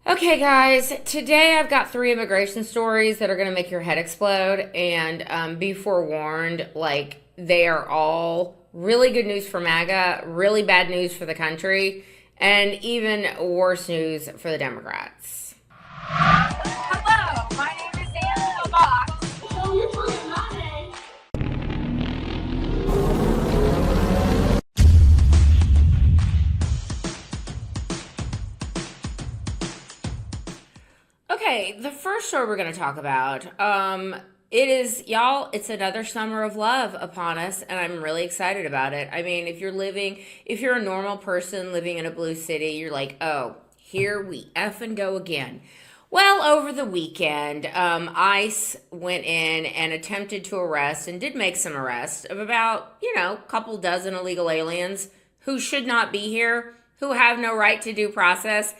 Okay, guys, today I've got three immigration stories that are going to make your head explode. And be forewarned, like, they are all really good news for MAGA, really bad news for the country, and even worse news for the Democrats. Hello, my name is Angela Box. So you're talking about it. Okay, the first story we're going to talk about, it is, y'all, it's another summer of love upon us, and I'm really excited about it. I mean, if you're a normal person living in a blue city, you're like, oh, here we effing go again. Well, over the weekend, ICE went in and attempted to arrest and did make some arrests of about, a couple dozen illegal aliens who should not be here, who have no right to due process.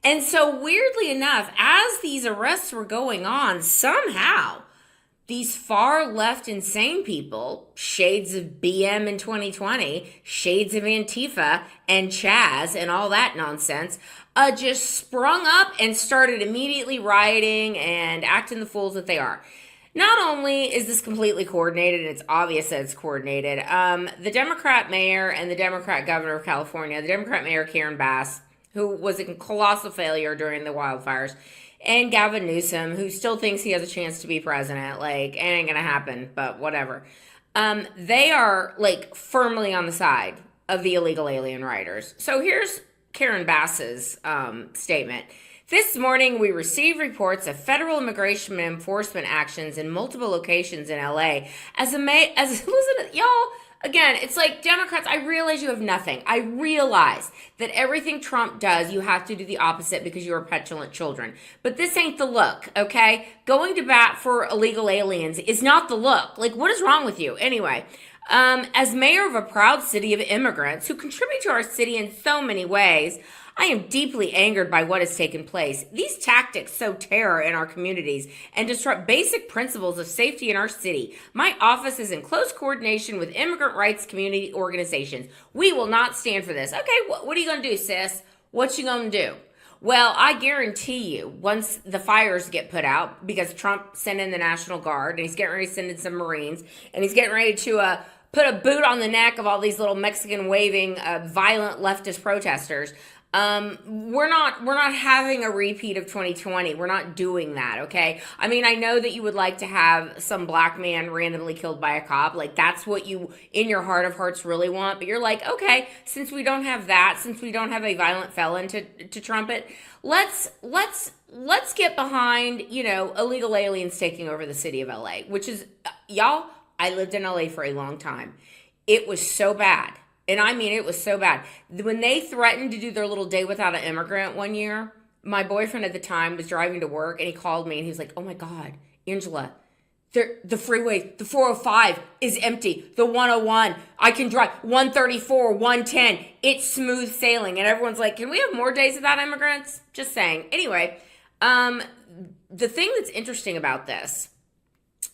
And so, weirdly enough, as these arrests were going on, somehow these far left insane people, shades of BM in 2020, shades of Antifa and Chaz and all that nonsense, just sprung up and started immediately rioting and acting the fools that they are. Not only is this completely coordinated, and it's obvious that it's coordinated, the Democrat mayor and the Democrat governor of California, the Democrat mayor Karen Bass, who was a colossal failure during the wildfires, and Gavin Newsom, who still thinks he has a chance to be president. Like, it ain't gonna happen, but whatever. They are, like, firmly on the side of the illegal alien riders. So here's Karen Bass's statement. This morning, we received reports of federal immigration enforcement actions in multiple locations in LA. Listen, y'all, again, it's like, Democrats, I realize you have nothing. I realize that everything Trump does, you have to do the opposite because you are petulant children. But this ain't the look, okay? Going to bat for illegal aliens is not the look. Like, what is wrong with you? Anyway, as mayor of a proud city of immigrants who contribute to our city in so many ways, I am deeply angered by what has taken place. These tactics sow terror in our communities and disrupt basic principles of safety in our city. My office is in close coordination with immigrant rights community organizations. We will not stand for this. Okay, what are you going to do, sis? What you going to do? Well, I guarantee you, once the fires get put out, because Trump sent in the National Guard, and he's getting ready to send in some Marines, and he's getting ready to put a boot on the neck of all these little Mexican waving, violent leftist protesters. We're not having a repeat of 2020. We're not doing that, okay? I mean, I know that you would like to have some black man randomly killed by a cop. Like, that's what you, in your heart of hearts, really want. But you're like, okay, since we don't have that, since we don't have a violent felon to trumpet, let's get behind, illegal aliens taking over the city of LA, which is, y'all, I lived in LA for a long time. It was so bad. And I mean, it was so bad. When they threatened to do their little day without an immigrant one year, my boyfriend at the time was driving to work and he called me and he was like, oh my God, Angela, the freeway, the 405 is empty. The 101, I can drive 134, 110. It's smooth sailing. And everyone's like, can we have more days without immigrants? Just saying. Anyway, the thing that's interesting about this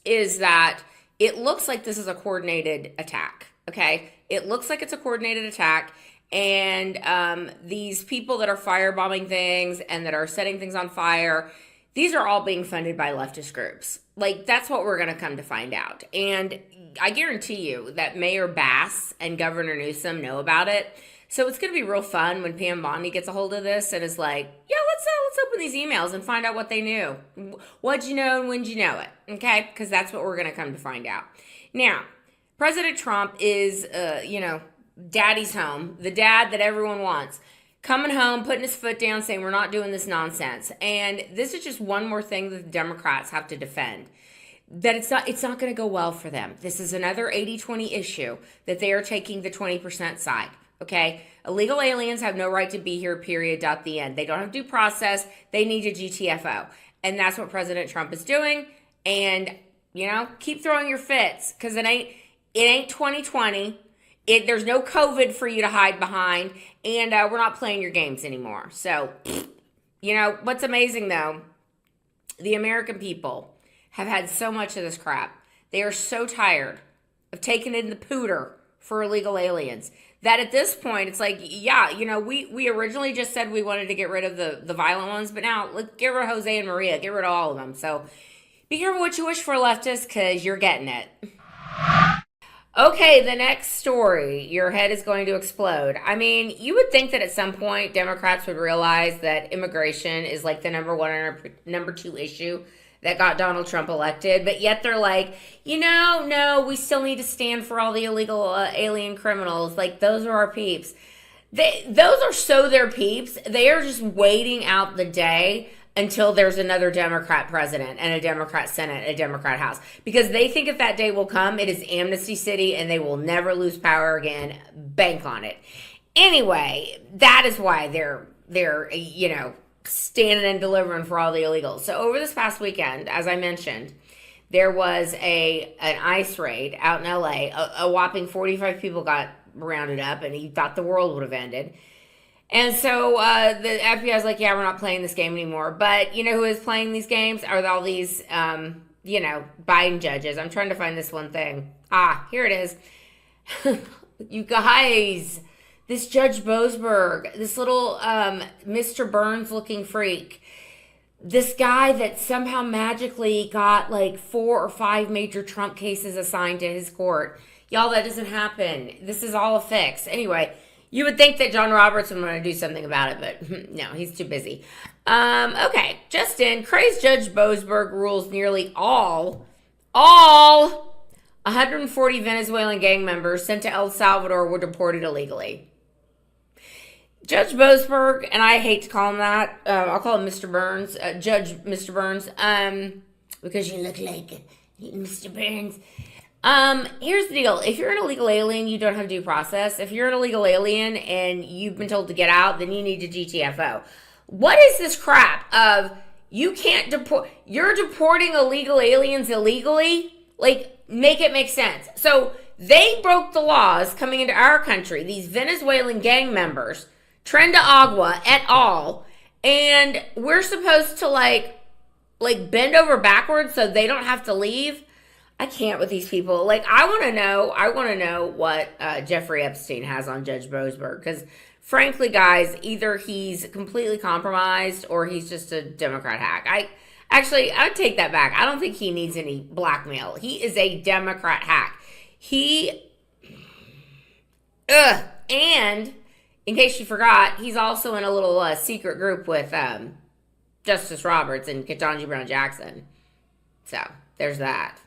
is that it looks like this is a coordinated attack. Okay, it looks like it's a coordinated attack, and these people that are firebombing things and that are setting things on fire, these are all being funded by leftist groups. Like, that's what we're going to come to find out. And I guarantee you that Mayor Bass and Governor Newsom know about it. So it's going to be real fun when Pam Bondi gets a hold of this and is like, yeah, let's open these emails and find out what they knew. What'd you know and when'd you know it? Okay, because that's what we're going to come to find out. Now, President Trump is, daddy's home, the dad that everyone wants, coming home, putting his foot down, saying we're not doing this nonsense. And this is just one more thing that the Democrats have to defend. That it's not going to go well for them. This is another 80-20 issue that they are taking the 20% side. Okay? Illegal aliens have no right to be here, period, the end. They don't have due process. They need a GTFO. And that's what President Trump is doing. And, keep throwing your fits because it ain't 2020. There's no COVID for you to hide behind, and we're not playing your games anymore. So, what's amazing, though, the American people have had so much of this crap. They are so tired of taking in the pooter for illegal aliens that at this point, it's like, yeah, we originally just said we wanted to get rid of the violent ones, but now let's get rid of Jose and Maria, get rid of all of them. So be careful what you wish for, leftists, because you're getting it. Okay, the next story. Your head is going to explode. I mean, you would think that at some point Democrats would realize that immigration is like the number one or number two issue that got Donald Trump elected, but yet they're like, no, we still need to stand for all the illegal alien criminals. Like, those are our peeps. Those are so their peeps. They are just waiting out the day until there's another Democrat president and a Democrat Senate, a Democrat House. Because they think if that day will come, it is Amnesty City and they will never lose power again. Bank on it. Anyway, that is why they're standing and delivering for all the illegals. So over this past weekend, as I mentioned, there was an ICE raid out in LA. A whopping 45 people got rounded up, and he thought the world would have ended. And so the FBI was like, yeah, we're not playing this game anymore. But you know who is playing these games? Are all these, Biden judges. I'm trying to find this one thing. Here it is. You guys, this Judge Boasberg, this little Mr. Burns looking freak, this guy that somehow magically got like 4 or 5 major Trump cases assigned to his court. Y'all, that doesn't happen. This is all a fix. Anyway, you would think that John Roberts would want to do something about it, but no, he's too busy. Okay, just in, crazed Judge Boasberg rules nearly all 140 Venezuelan gang members sent to El Salvador were deported illegally. Judge Boasberg, and I hate to call him that, I'll call him Mr. Burns, Judge Mr. Burns, because you look like Mr. Burns. Here's the deal. If you're an illegal alien, you don't have due process. If you're an illegal alien and you've been told to get out, then you need to GTFO. What is this crap of you can't deport, you're deporting illegal aliens illegally? Like, make it make sense. So they broke the laws coming into our country, these Venezuelan gang members, Tren de Agua et al., and we're supposed to like bend over backwards so they don't have to leave. I can't with these people. Like, I want to know what Jeffrey Epstein has on Judge Boasberg, because frankly, guys, either he's completely compromised or he's just a Democrat hack. I'd take that back. I don't think he needs any blackmail. He is a Democrat hack. And in case you forgot, he's also in a little secret group with Justice Roberts and Ketanji Brown Jackson. So there's that.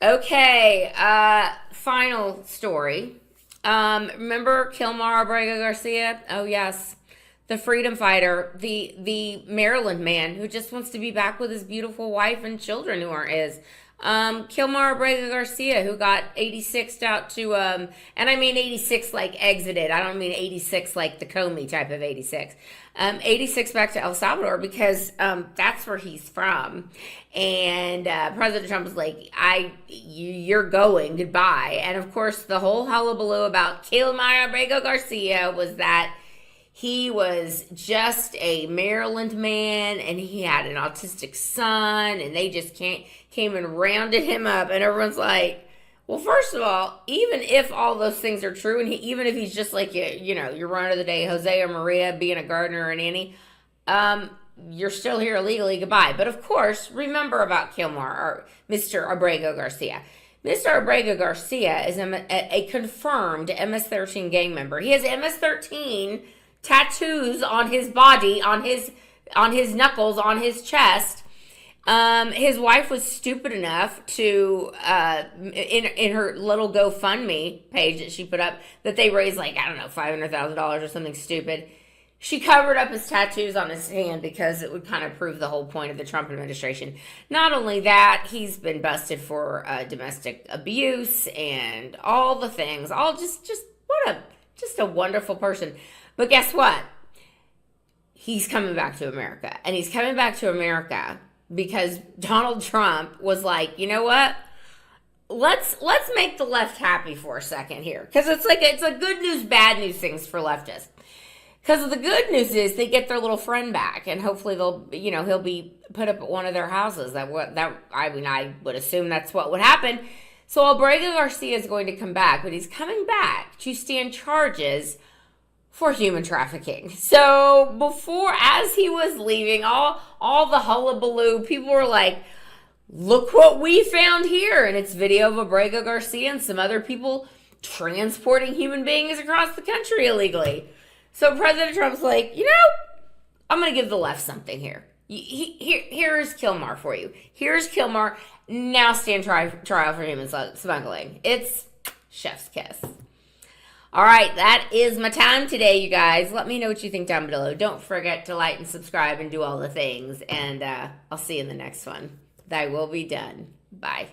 Okay, final story. Remember Kilmar Abrego Garcia? Oh yes, the freedom fighter, the Maryland man who just wants to be back with his beautiful wife and children who aren't his. Kilmar Abrego Garcia, who got 86'd out to, and I mean 86 like exited. I don't mean 86 like the Comey type of 86. 86 back to El Salvador because that's where he's from. And President Trump was like, you're going, goodbye. And of course, the whole hullabaloo about Kilmar Abrego Garcia was that he was just a Maryland man and he had an autistic son and they just came and rounded him up. And everyone's like, well, first of all, even if all those things are true, and even if he's just like, your run of the day, Jose or Maria being a gardener or a nanny, you're still here illegally, goodbye. But of course, remember about Kilmar, or Mr. Abrego Garcia. Mr. Abrego Garcia is a confirmed MS-13 gang member. He has MS-13 tattoos on his body, on his knuckles, on his chest. His wife was stupid enough to, in her little GoFundMe page that she put up, that they raised $500,000 or something stupid. She covered up his tattoos on his hand because it would kind of prove the whole point of the Trump administration. Not only that, he's been busted for domestic abuse and all the things. All just a wonderful person. But guess what? He's coming back to America, and he's coming back to America because Donald Trump was like, you know what? Let's make the left happy for a second here, because it's a good news, bad news things for leftists. Because the good news is they get their little friend back, and hopefully he'll be put up at one of their houses. I would assume that's what would happen. So Abrego Garcia is going to come back, but he's coming back to stand charges for human trafficking. So before, as he was leaving, all the hullabaloo, people were like, look what we found here. And it's video of Abrego Garcia and some other people transporting human beings across the country illegally. So President Trump's like, I'm going to give the left something here. Here's Kilmar for you. Here's Kilmar. Now stand trial for human smuggling. It's chef's kiss. All right, that is my time today, you guys. Let me know what you think down below. Don't forget to like and subscribe and do all the things. And I'll see you in the next one. Thy will be done. Bye.